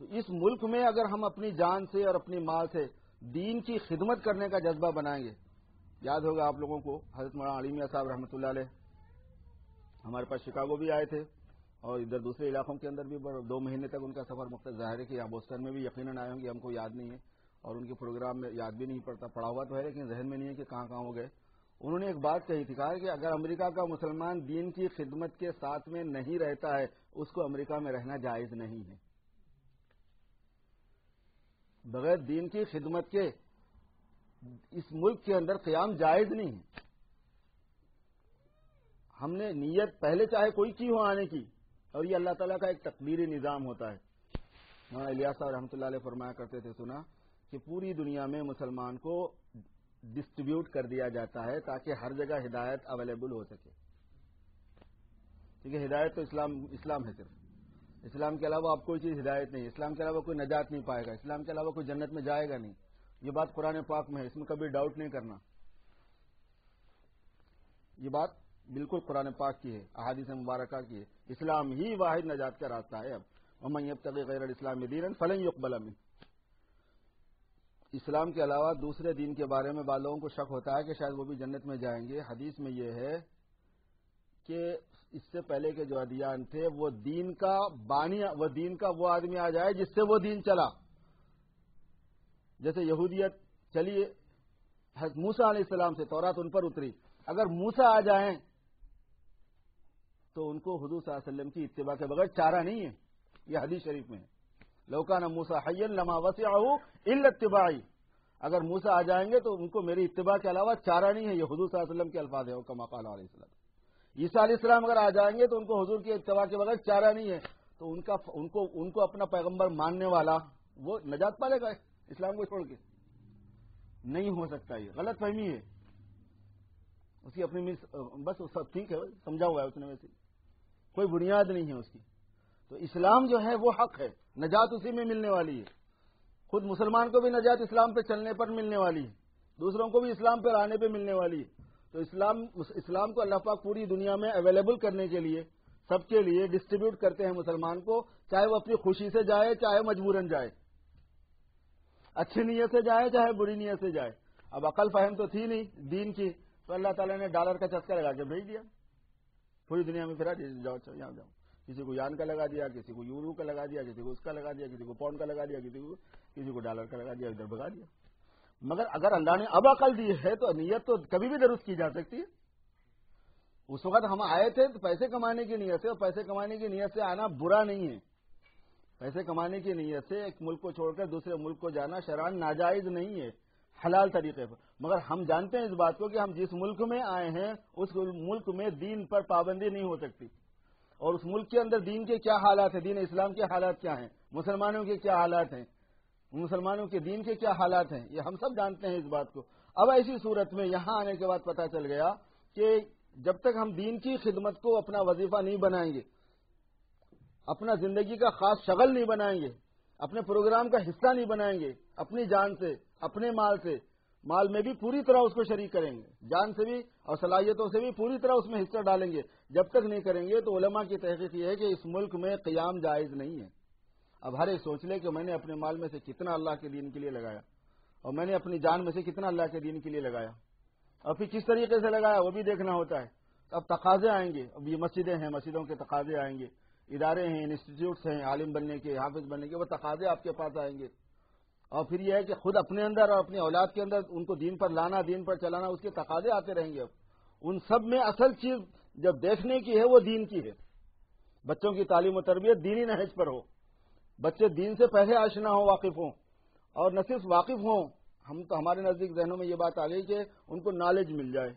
تو اس ملک میں اگر ہم اپنی جان سے اور اپنی مال سے دین کی خدمت کرنے کا جذبہ بنائیں گے. یاد ہوگا آپ لوگوں کو حضرت مولانا علی میاں صاحب رحمۃ اللہ علیہ ہمارے پاس شکاگو بھی آئے تھے اور ادھر دوسرے علاقوں کے اندر بھی 2 مہینے تک ان کا سفر مختصر. ظاہر ہے کہ یہاں بوسٹن میں بھی یقیناً آئے ہوں گے، ہم کو یاد نہیں ہے اور ان کے پروگرام میں یاد بھی نہیں پڑتا، پڑا ہوا تو ہے لیکن ذہن میں نہیں ہے کہ کہاں کہاں ہو گئے. انہوں نے ایک بات کہی تھی، کہا کہ اگر امریکہ کا مسلمان دین کی خدمت کے ساتھ میں نہیں رہتا ہے اس کو امریکہ میں رہنا جائز نہیں ہے. بغیر دین کی خدمت کے اس ملک کے اندر قیام جائز نہیں ہے. ہم نے نیت پہلے چاہے کوئی کی ہو آنے کی، اور یہ اللہ تعالیٰ کا ایک تقدیری نظام ہوتا ہے. مولانا الیاس صاحب رحمۃ اللہ علیہ فرمایا کرتے تھے، سنا کہ پوری دنیا میں مسلمان کو ڈسٹریبیوٹ کر دیا جاتا ہے تاکہ ہر جگہ ہدایت اویلیبل ہو سکے. کیونکہ ہدایت تو اسلام ہے. صرف اسلام کے علاوہ آپ کوئی چیز ہدایت نہیں ہے. اسلام کے علاوہ کوئی نجات نہیں پائے گا. اسلام کے علاوہ کوئی جنت میں جائے گا نہیں. یہ بات قرآن پاک میں ہے, اس میں کبھی ڈاؤٹ نہیں کرنا. یہ بات بالکل قرآن پاک کی ہے, احادیث مبارکہ کی ہے. اسلام ہی واحد نجات کا راستہ ہے. اب ومن یبتغی غیر الاسلام دینا فلن یقبل منہ. اسلام کے علاوہ دوسرے دین کے بارے میں بعض لوگوں کو شک ہوتا ہے کہ شاید وہ بھی جنت میں جائیں گے. حدیث میں یہ ہے کہ اس سے پہلے کے جو ادیان تھے وہ دین کا بانی, وہ دین کا وہ آدمی آ جائے جس سے وہ دین چلا. جیسے یہودیت چلی موسیٰ علیہ السلام سے, تورات ان پر اتری. اگر موسیٰ آ جائیں تو ان کو حضور صلی اللہ علیہ وسلم کی اتباع کے بغیر چارہ نہیں ہے. یہ حدیث شریف میں ہے. لو کان موسیٰ حیا لما وسعہ الا اتباعی. اگر موسیٰ آ جائیں گے تو ان کو میری اتباع کے علاوہ چارہ نہیں ہے. یہ حضور صلی اللہ علیہ وسلم کے الفاظ ہیں, کما قال علیہ السلام. عیسیٰ علیہ السلام اگر آ جائیں گے تو ان کو حضور کی اتباع کے بغیر چارہ نہیں ہے. تو ان کو اپنا پیغمبر ماننے والا وہ نجات پالے گا اسلام کو چھوڑ کے؟ نہیں ہو سکتا. یہ غلط فہمی ہے. اس کی اپنی بس سب ٹھیک ہے, سمجھا ہوا ہے اس نے, ویسے کوئی بنیاد نہیں ہے اس کی. تو اسلام جو ہے وہ حق ہے, نجات اسی میں ملنے والی ہے. خود مسلمان کو بھی نجات اسلام پہ چلنے پر ملنے والی ہے, دوسروں کو بھی اسلام پہ آنے پہ ملنے والی ہے. تو اسلام کو اللہ پاک پوری دنیا میں اویلیبل کرنے کے لیے سب کے لیے ڈسٹریبیوٹ کرتے ہیں مسلمان کو, چاہے وہ اپنی خوشی سے جائے چاہے مجبوراً جائے, اچھی نیت سے جائے چاہے بری نیت سے جائے. اب عقل فہم تو تھی نہیں دین کی, تو اللہ تعالیٰ نے ڈالر کا چسکا لگا کے بھیج دیا, پوری دنیا میں پھرا دیا, جاؤ یہاں جاؤ. کسی کو یان کا لگا دیا, کسی کو یورو کا لگا دیا, کسی کو اس کا لگا دیا, کسی کو پاؤنڈ کا لگا دیا, کسی کو ڈالر کا لگا دیا, ادھر بھگا دیا. مگر اگر اللہ نے اب عقل دی ہے تو نیت تو کبھی بھی درست کی جا سکتی ہے. اس وقت ہم آئے تھے تو پیسے کمانے کی نیت سے, اور پیسے کمانے کی نیت سے آنا برا نہیں ہے. پیسے کمانے کی نیت سے ایک ملک کو چھوڑ کر دوسرے ملک کو جانا شرعاً ناجائز نہیں ہے, حلال طریقے پر. مگر ہم جانتے ہیں اس بات کو کہ ہم جس ملک میں آئے ہیں اس ملک میں دین پر پابندی نہیں ہو سکتی, اور اس ملک کے اندر دین کے کیا حالات ہیں, دین اسلام کے حالات کیا ہیں, مسلمانوں کے کیا حالات ہیں, مسلمانوں کے دین کے کیا حالات ہیں, یہ ہم سب جانتے ہیں اس بات کو. اب ایسی صورت میں یہاں آنے کے بعد پتہ چل گیا کہ جب تک ہم دین کی خدمت کو اپنا وظیفہ نہیں بنائیں گے, اپنا زندگی کا خاص شغل نہیں بنائیں گے, اپنے پروگرام کا حصہ نہیں بنائیں گے, اپنی جان سے اپنے مال سے, مال میں بھی پوری طرح اس کو شریک کریں گے, جان سے بھی اور صلاحیتوں سے بھی پوری طرح اس میں حصہ ڈالیں گے, جب تک نہیں کریں گے تو علماء کی تحقیق یہ ہے کہ اس ملک میں قیام جائز نہیں ہے. اب ہر ایک سوچ لے کہ میں نے اپنے مال میں سے کتنا اللہ کے دین کے لیے لگایا, اور میں نے اپنی جان میں سے کتنا اللہ کے دین کے لیے لگایا, اور پھر کس طریقے سے لگایا وہ بھی دیکھنا ہوتا ہے. اب تقاضے آئیں گے, اب یہ مسجدیں ہیں, مسجدوں کے تقاضے آئیں گے, ادارے ہیں, انسٹیٹیوٹس ہیں عالم بننے کے, حافظ بننے کے, وہ تقاضے آپ کے پاس آئیں گے. اور پھر یہ ہے کہ خود اپنے اندر اور اپنی اولاد کے اندر ان کو دین پر لانا, دین پر چلانا, اس کے تقاضے آتے رہیں گے. اب ان سب میں اصل چیز جب دیکھنے کی ہے وہ دین کی ہے. بچوں کی تعلیم و تربیت دینی نہج پر ہو, بچے دین سے پہلے آشنا ہوں, واقف ہوں, اور نہ صرف واقف ہوں, ہم تو ہمارے نزدیک ذہنوں میں یہ بات آ گئی کہ ان کو نالج مل جائے.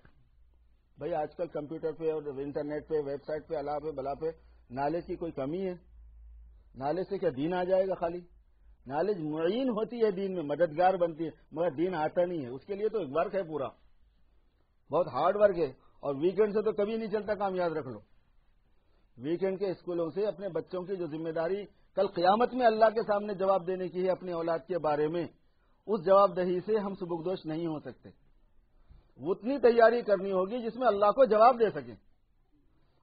بھائی آج کل کمپیوٹر پہ اور انٹرنیٹ پہ, ویب سائٹ پہ, اللہ پہ, بلا پہ نالج کی کوئی کمی ہے؟ نالج سے کیا دین آ جائے گا؟ خالی نالج معین ہوتی ہے دین میں, مددگار بنتی ہے, مگر دین آتا نہیں ہے. اس کے لیے تو ایک ورک ہے, پورا بہت ہارڈ ورک ہے, اور ویکینڈ سے تو کبھی نہیں چلتا کام, یاد رکھ لو. ویکینڈ کے اسکولوں سے اپنے بچوں کی جو ذمہ داری کل قیامت میں اللہ کے سامنے جواب دینے کی ہے اپنی اولاد کے بارے میں, اس جواب دہی سے ہم سبکدوش نہیں ہو سکتے. وہ اتنی تیاری کرنی ہوگی جس میں اللہ کو جواب دے سکیں,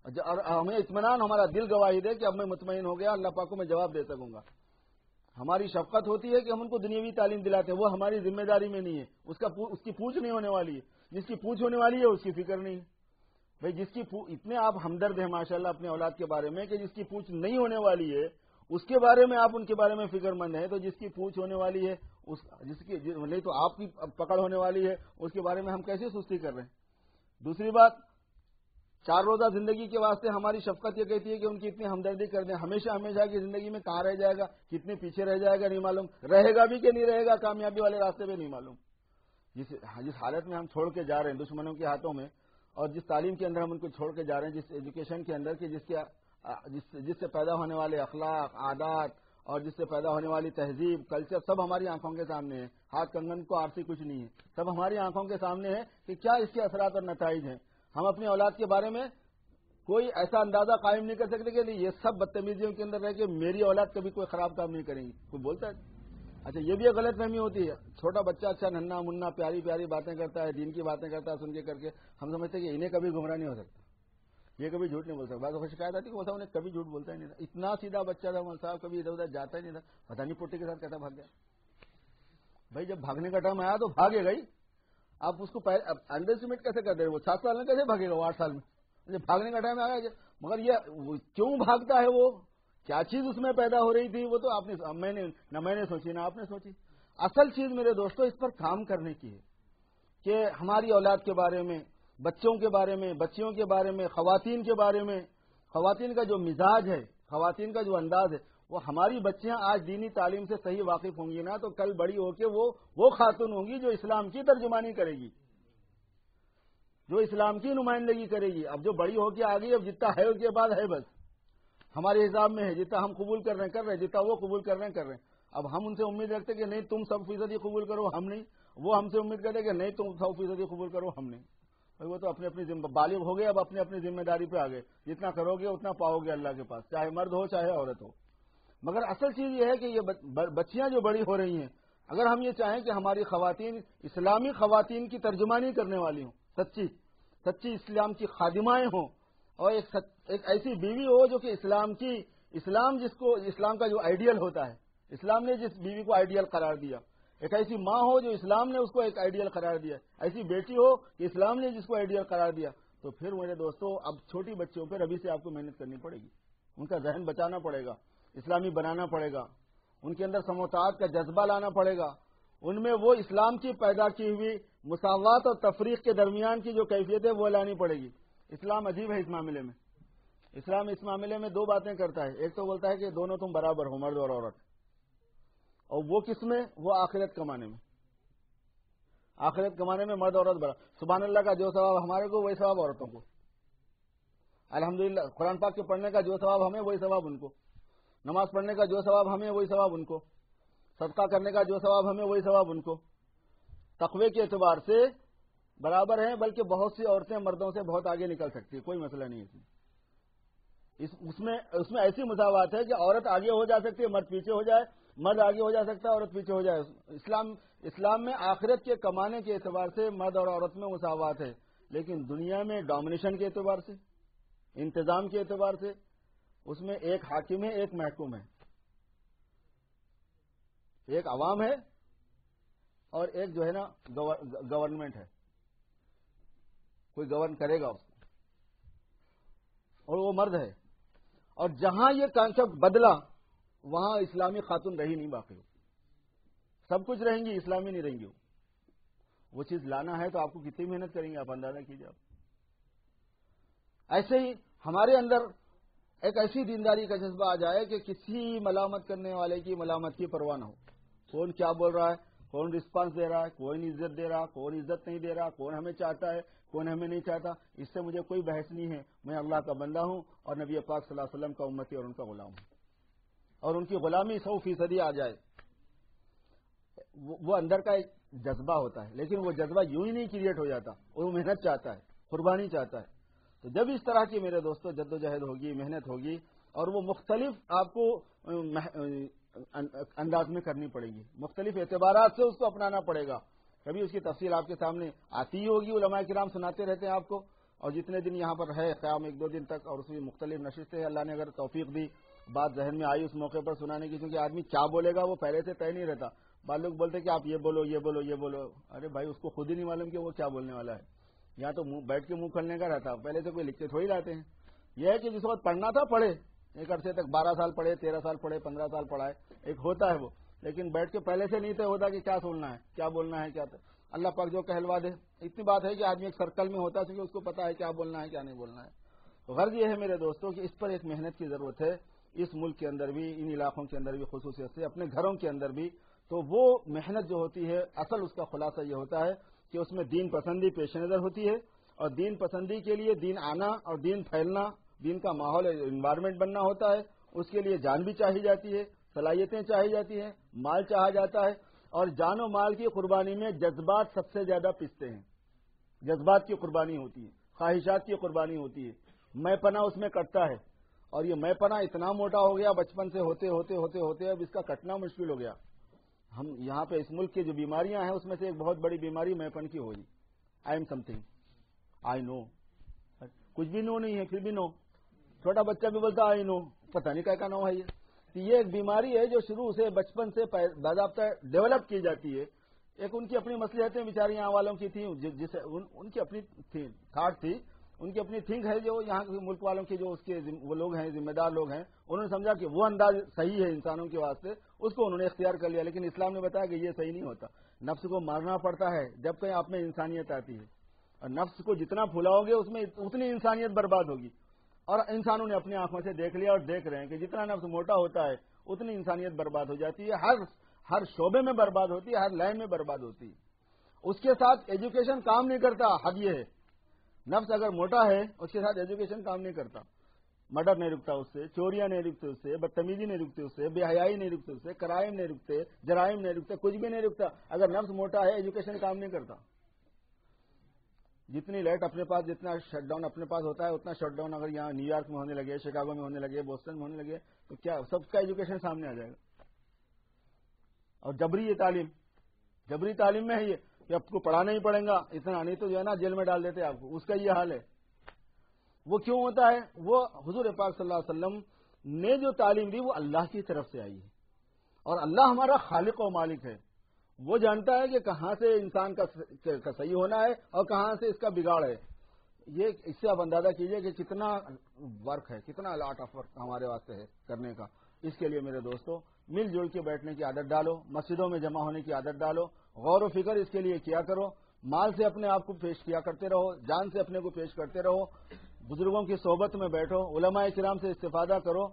اور ہمیں اطمینان, ہمارا دل گواہی دے کہ اب میں مطمئن ہو گیا, اللہ پاک کو میں جواب دے سکوں گا. ہماری شفقت ہوتی ہے کہ ہم ان کو دنیاوی تعلیم دلاتے ہیں, وہ ہماری ذمہ داری میں نہیں ہے, اس کی پوچھ نہیں ہونے والی ہے. جس کی پوچھ ہونے والی ہے اس کی فکر نہیں ہے. بھائی جس کی اتنے آپ ہمدرد ہیں ماشاءاللہ اپنے اولاد کے بارے میں کہ جس کی پوچھ نہیں ہونے والی ہے اس کے بارے میں آپ ان کے بارے میں فکر مند ہیں, تو جس کی پوچھ ہونے والی ہے نہیں تو آپ کی پکڑ ہونے والی ہے اس کے بارے میں ہم کیسے سستی کر رہے ہیں. دوسری بات, 4 روزہ زندگی کے واسطے ہماری شفقت یہ کہتی ہے کہ ان کی اتنی ہمدردی کر دیں. ہمیشہ ہمیشہ کی زندگی میں کہاں رہ جائے گا, کتنے پیچھے رہ جائے گا نہیں معلوم, رہے گا بھی کہ نہیں رہے گا, کامیابی والے راستے پہ نہیں معلوم. جس حالت میں ہم چھوڑ کے جا رہے ہیں دشمنوں کے ہاتھوں میں, اور جس تعلیم کے اندر ہم ان کو چھوڑ کے جا رہے ہیں, جس ایجوکیشن کے اندر کہ جس سے پیدا ہونے والے اخلاق, عادات اور جس سے پیدا ہونے والی تہذیب کلچر سب ہماری آنکھوں کے سامنے ہے. ہاتھ کنگن کو آرسی کچھ نہیں ہے, سب ہماری آنکھوں کے سامنے ہے کہ کیا اس کے اثرات اور نتائج ہیں. ہم اپنی اولاد کے بارے میں کوئی ایسا اندازہ قائم نہیں کر سکتے کہ یہ سب بدتمیزیوں کے اندر رہ کے میری اولاد کبھی کوئی خراب کام نہیں کریں گی. کوئی بولتا ہے؟ اچھا, یہ بھی ایک غلط فہمی ہوتی ہے. چھوٹا بچہ اچھا ننھا منا پیاری پیاری باتیں کرتا ہے, دین کی باتیں کرتا ہے, سن کے کر کے ہم سمجھتے ہیں کہ انہیں کبھی گمراہ نہیں ہو سکتا, یہ کبھی جھوٹ نہیں بول سکتا. بعض وقت شکایت آتی کہ وہ انہیں کبھی جھوٹ بولتا ہی نہیں تھا, اتنا سیدھا بچہ تھا مول صاحب, کبھی ادھر ادھر جاتا ہی نہیں تھا, پتہ نہیں پوٹی کے ساتھ کیسا بھاگ گیا. بھائی جب بھاگنے کا ٹائم آیا تو بھاگے گا ہی. آپ اس کو انڈر اسٹیمیٹ کیسے کر دیں؟ وہ 7 سال میں کیسے بھاگے گا, وہ 8 سال میں؟ جب بھاگنے کا ٹائم آیا, مگر یہ کیوں بھاگتا ہے, وہ کیا چیز اس میں پیدا ہو رہی تھی, وہ تو آپ نے میں نے سوچی نہ آپ نے سوچی. اصل چیز میرے دوستو اس پر کام کرنے کی ہے کہ ہماری اولاد کے بارے میں, بچوں کے بارے میں, بچیوں کے بارے میں, خواتین کے بارے میں, خواتین کا جو مزاج ہے, خواتین کا جو انداز ہے, وہ ہماری بچیاں آج دینی تعلیم سے صحیح واقف ہوں گی نا تو کل بڑی ہو کے وہ خاتون ہوں گی جو اسلام کی ترجمانی کرے گی, جو اسلام کی نمائندگی کرے گی. اب جو بڑی ہو کے آ گئی, اب جتنا ہے اس کے بعد ہے, بس ہمارے حساب میں ہے, جتنا ہم قبول کر رہے ہیں, جتنا وہ قبول کر رہے ہیں. اب ہم ان سے امید رکھتے کہ نہیں تم 100% قبول کرو, ہم نہیں. وہ ہم سے امید کرتے کہ نہیں تم 100% قبول کرو, ہم نہیں. بھائی وہ تو اپنی بالغ ہو گئے, اب اپنی ذمہ داری پہ آ گئے. جتنا کرو گے اتنا پاؤ گے اللہ کے پاس, چاہے مرد ہو چاہے عورت ہو. مگر اصل چیز یہ ہے کہ یہ بچیاں جو بڑی ہو رہی ہیں, اگر ہم یہ چاہیں کہ ہماری خواتین اسلامی خواتین کی ترجمانی کرنے والی ہوں, سچی اسلام کی خادمائیں ہوں, اور ایک ایسی بیوی ہو جو کہ اسلام کا جو آئیڈیل ہوتا ہے, اسلام نے جس بیوی کو آئیڈیل قرار دیا, ایک ایسی ماں ہو جو اسلام نے اس کو ایک آئیڈیل قرار دیا, ایسی بیٹی ہو کہ اسلام نے جس کو آئیڈیل قرار دیا. تو پھر میرے دوستو اب چھوٹی بچیوں پر ابھی سے آپ کو محنت کرنی پڑے گی, ان کا ذہن بچانا پڑے گا, اسلامی بنانا پڑے گا, ان کے اندر سموتاعت کا جذبہ لانا پڑے گا, ان میں وہ اسلام کی پیدا کی ہوئی مساوات اور تفریق کے درمیان کی جو کیفیت ہے وہ لانی پڑے گی. اسلام عجیب ہے اس معاملے میں. اسلام اس معاملے میں 2 باتیں کرتا ہے. ایک تو بولتا ہے کہ دونوں تم برابر ہو, مرد اور عورت, اور وہ کس میں؟ وہ آخرت کمانے میں. آخرت کمانے میں مرد اور عورت برابر. سبحان اللہ کا جو ثواب ہمارے کو وہی ثواب عورتوں کو. الحمدللہ قرآن پاک کے پڑھنے کا جو ثواب ہمیں وہی ثواب ان کو. نماز پڑھنے کا جو ثواب ہمیں وہی ثواب ان کو. صدقہ کرنے کا جو ثواب ہمیں وہی ثواب ان کو. تقوی کے اعتبار سے برابر ہیں, بلکہ بہت سی عورتیں مردوں سے بہت آگے نکل سکتی, کوئی مسئلہ نہیں ہے. اس میں ایسی مساوات ہے کہ عورت آگے ہو جا سکتی ہے, مرد پیچھے ہو جائے, مرد آگے ہو جا سکتا ہے, عورت پیچھے ہو جائے. اسلام میں آخرت کے کمانے کے اعتبار سے مرد اور عورت میں مساوات ہے, لیکن دنیا میں ڈومینیشن کے اعتبار سے, انتظام کے اعتبار سے اس میں ایک حاکم ہے, ایک محکوم ہے, ایک عوام ہے اور ایک جو ہے نا گورنمنٹ ہے, کوئی گورن کرے گا اس کو, اور وہ مرد ہے. اور جہاں یہ کانسیپٹ بدلا وہاں اسلامی خاتون رہی نہیں, باقی سب کچھ رہیں گی, اسلامی نہیں رہیں گی. وہ چیز لانا ہے تو آپ کو کتنی محنت کریں گے, آپ اندازہ کیجیے. ایسے ہی ہمارے اندر ایک ایسی دینداری کا جذبہ آ جائے کہ کسی ملامت کرنے والے کی ملامت کی پرواہ نہ ہو. کون کیا بول رہا ہے, کون رسپانس دے رہا ہے, کون عزت دے رہا, کون عزت نہیں دے رہا, کون ہمیں چاہتا ہے, کون ہمیں نہیں چاہتا, اس سے مجھے کوئی بحث نہیں ہے. میں اللہ کا بندہ ہوں اور نبی پاک صلی اللہ علیہ وسلم کا امتی اور ان کا غلام ہوں, اور ان کی غلامی 100% آ جائے. وہ اندر کا ایک جذبہ ہوتا ہے, لیکن وہ جذبہ یوں ہی نہیں کریٹ ہو جاتا, وہ محنت چاہتا ہے, قربانی چاہتا ہے. تو جب اس طرح کی میرے دوستوں جدوجہد ہوگی, محنت ہوگی, اور وہ مختلف آپ کو انداز میں کرنی پڑے گی, مختلف اعتبارات سے اس کو اپنانا پڑے گا. کبھی اس کی تفصیل آپ کے سامنے آتی ہی ہوگی, علماء کرام سناتے رہتے ہیں آپ کو, اور جتنے دن یہاں پر ہے قیام 1-2 دن تک, اور اس میں مختلف نشستیں اللہ نے اگر توفیق دی, بات ذہن میں آئی اس موقع پر سنانے کی, کیونکہ آدمی کیا بولے گا وہ پہلے سے طے نہیں رہتا. بعض لوگ بولتے کہ آپ یہ بولو یہ بولو یہ بولو, ارے بھائی اس کو خود ہی نہیں معلوم کہ وہ کیا بولنے والا ہے. یہاں تو بیٹھ کے منہ کھلنے کا رہتا, پہلے سے کوئی لکھتے تھوڑی رہتے ہیں. یہ ہے کہ جس وقت پڑھنا تھا پڑھے, ایک عرصے تک 12 سال پڑھے, 13 سال پڑھے, 15 سال پڑھائے, ایک ہوتا ہے وہ, لیکن بیٹھ کے پہلے سے نہیں طے ہوتا کہ کیا سننا ہے, کیا بولنا ہے, کیا اللہ پاک جو کہلوا دے. اتنی بات ہے کہ آدمی ایک سرکل میں ہوتا ہے کہ اس کو پتا ہے کیا بولنا ہے کیا نہیں بولنا ہے. غرض یہ ہے میرے دوستوں کہ اس پر ایک محنت کی ضرورت ہے, اس ملک کے اندر بھی, ان علاقوں کے اندر بھی, خصوصیت سے اپنے گھروں کے اندر بھی. تو وہ محنت جو ہوتی ہے, اصل اس کا خلاصہ یہ ہوتا ہے کہ اس میں دین پسندی پیش نظر ہوتی ہے, اور دین پسندی کے لیے دین آنا اور دین پھیلنا, دین کا ماحول انوائرمنٹ بننا ہوتا ہے. اس کے لیے جان بھی چاہی جاتی ہے, صلاحیتیں چاہی جاتی ہیں، مال چاہا جاتا ہے، اور جان و مال کی قربانی میں جذبات سب سے زیادہ پستے ہیں. جذبات کی قربانی ہوتی ہے، خواہشات کی قربانی ہوتی ہے، میں پنا اس میں کٹتا ہے. اور یہ میں پنا اتنا موٹا ہو گیا بچپن سے ہوتے ہوتے ہوتے ہوتے اب اس کا کٹنا مشکل ہو گیا. ہم یہاں پہ اس ملک کی جو بیماریاں ہیں اس میں سے ایک بہت بڑی بیماری میں پن کی ہوئی. آئی ایم سم تھنگ، آئی نو. کچھ بھی نو نہیں ہے پھر بھی نو. چھوٹا بچہ بھی بولتا آئی نو، پتہ نہیں کا نو ہے یہ. یہ ایک بیماری ہے جو شروع سے بچپن سے باضابطہ ڈیولپ کی جاتی ہے. ایک ان کی اپنی مصلحتیں بیچاری یہاں والوں کی تھیں، جسے ان کی اپنی تھاٹ تھی، ان کی اپنی تھنک ہے، جو یہاں کے ملک والوں کے جو اس کے وہ لوگ ہیں، ذمہ دار لوگ ہیں، انہوں نے سمجھا کہ وہ انداز صحیح ہے انسانوں کے واسطے، اس کو انہوں نے اختیار کر لیا. لیکن اسلام نے بتایا کہ یہ صحیح نہیں ہوتا. نفس کو مارنا پڑتا ہے جب کہیں آپ میں انسانیت آتی ہے، اور نفس کو جتنا پھلاؤ گے اس میں اتنی انسانیت برباد ہوگی. اور انسانوں نے اپنی آنکھوں سے دیکھ لیا اور دیکھ رہے ہیں کہ جتنا نفس موٹا ہوتا ہے اتنی انسانیت برباد ہو جاتی ہے. ہر شعبے میں برباد ہوتی ہے، ہر لائن میں برباد ہوتی ہے. اس کے ساتھ ایجوکیشن کام نہیں کرتا. حد یہ ہے، نفس اگر موٹا ہے اس کے ساتھ ایجوکیشن کام نہیں کرتا. مرڈر نہیں رکتا اس سے، چوریاں نہیں رکتے اس سے، بدتمیزی نہیں رکتی اس سے، بے حیائی نہیں رکتے اس سے، کرائم نہیں رکتے، جرائم نہیں رکتے، کچھ بھی نہیں رکتا. اگر نفس موٹا ہے ایجوکیشن کام نہیں کرتا. جتنی لائٹ اپنے پاس، جتنا شٹ ڈاؤن اپنے پاس ہوتا ہے، اتنا شٹ ڈاؤن اگر یہاں نیو یارک میں ہونے لگے، شکاگو میں ہونے لگے، بوسٹن میں ہونے لگے تو کیا سب کا ایجوکیشن سامنے آ جائے گا. اور جبری تعلیم میں ہے یہ کہ آپ کو پڑھانا ہی پڑے گا اتنا، نہیں تو جو ہے نا جیل میں ڈال دیتے آپ کو. اس کا یہ حال ہے. وہ کیوں ہوتا ہے؟ وہ حضور پاک صلی اللہ علیہ وسلم نے جو تعلیم دی وہ اللہ کی طرف سے آئی ہے، اور اللہ ہمارا خالق و مالک ہے. وہ جانتا ہے کہ کہاں سے انسان کا صحیح ہونا ہے اور کہاں سے اس کا بگاڑ ہے. یہ اس سے آپ اندازہ کیجئے کہ کتنا ورک ہے، کتنا لاٹ آف ورک ہمارے واسطے ہے کرنے کا. اس کے لیے میرے دوستو مل جل کے بیٹھنے کی عادت ڈالو، مسجدوں میں جمع ہونے کی عادت ڈالو، غور و فکر اس کے لیے کیا کرو. مال سے اپنے آپ کو پیش کیا کرتے رہو، جان سے اپنے کو پیش کرتے رہو. بزرگوں کی صحبت میں بیٹھو، علماء کرام سے استفادہ کرو.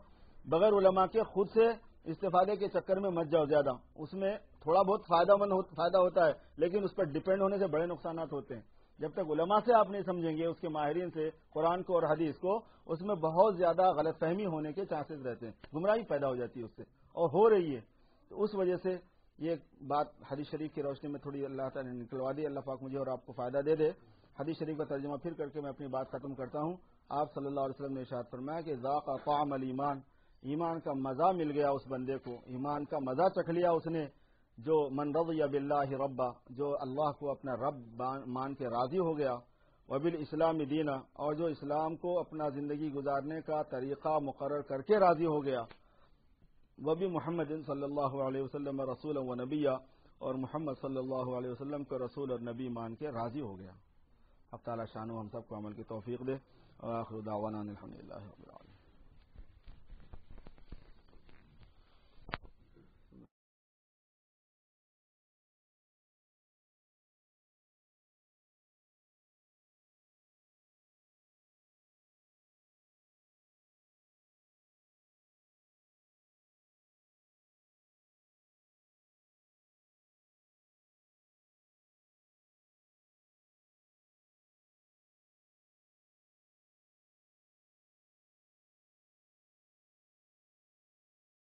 بغیر علماء کے خود سے استفادے کے چکر میں مت جاؤ زیادہ. اس میں تھوڑا بہت فائدہ ہوتا ہے، لیکن اس پر ڈپینڈ ہونے سے بڑے نقصانات ہوتے ہیں. جب تک علماء سے آپ نہیں سمجھیں گے، اس کے ماہرین سے قرآن کو اور حدیث کو، اس میں بہت زیادہ غلط فہمی ہونے کے چانسز رہتے ہیں، گمراہی پیدا ہو جاتی ہے اس سے، اور ہو رہی ہے. تو اس وجہ سے یہ بات حدیث شریف کی روشنی میں تھوڑی اللہ تعالی نے نکلوا دی. اللہ پاک مجھے اور آپ کو فائدہ دے دے. حدیث شریف کا ترجمہ پھر کر کے میں اپنی بات ختم کرتا ہوں. آپ صلی اللہ علیہ وسلم نے ارشاد فرمایا کہ ذاق طعم الایمان، ایمان کا مزہ مل گیا اس بندے کو، ایمان کا مزہ چکھ لیا اس نے، جو من رضی باللہ ربا، جو اللہ کو اپنا رب مان کے راضی ہو گیا، وبالاسلام دینا، اور جو اسلام کو اپنا زندگی گزارنے کا طریقہ مقرر کر کے راضی ہو گیا، وبی محمد صلی اللہ علیہ وسلم رسول و نبی، اور محمد صلی اللہ علیہ وسلم کو رسول اور نبی مان کے راضی ہو گیا. اب تعالی شانو ہم سب کو عمل کی توفیق دے. اور آخر دعوانا الحمدللہ رب العالمین.